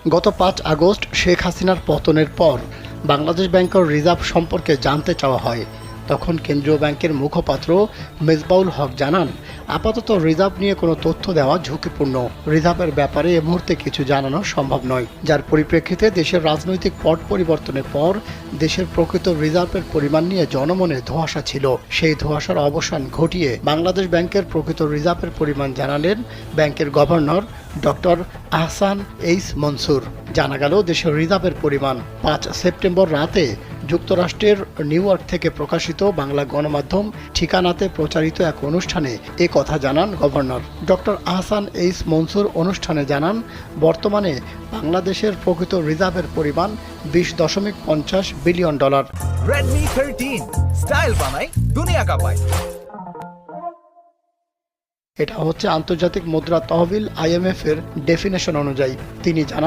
গত ৫ আগস্ট শেখ হাসিনার পতনের পর বাংলাদেশ ব্যাংকের রিজার্ভ সম্পর্কে জানতে চাওয়া হয়। তখন কেন্দ্রীয় ব্যাংকের মুখপাত্র মেজবাউল হক জানান, আপাতত রিজার্ভ নিয়ে কোনো তথ্য দেওয়া ঝুঁকিপূর্ণ। রিজার্ভের ব্যাপারে এ মুহূর্তে কিছু জানানো সম্ভব নয়, যার পরিপ্রেক্ষিতে দেশের রাজনৈতিক পট পরিবর্তনের পর দেশের প্রকৃত রিজার্ভের পরিমাণ নিয়ে জনমনে ধোঁয়াশা ছিল। সেই ধোঁয়াশার অবসান ঘটিয়ে বাংলাদেশ ব্যাংকের প্রকৃত রিজার্ভের পরিমাণ জানালেন ব্যাংকের গভর্নর ডক্টর আহসান এইস মনসুর। জানা গেল, দেশের রিজার্ভের পরিমাণ ৫ সেপ্টেম্বর রাতে যুক্তরাষ্ট্রের নিউ ইয়র্ক থেকে প্রকাশিত বাংলা গণমাধ্যম ঠিকানাতে প্রচারিত এক অনুষ্ঠানে এ কথা জানান গভর্নর ডক্টর আহসান এইস মনসুর। অনুষ্ঠানে জানান, বর্তমানে বাংলাদেশের প্রকৃত রিজার্ভের পরিমাণ $20.50 বিলিয়ন। Redmi 13 স্টাইল বানাই দুনিয়া কাঁপায়। এটা হচ্ছে আন্তর্জাতিক মুদ্রা তহবিল IMF এর ডেফিনেশন অনুযায়ী। তিনি জানান,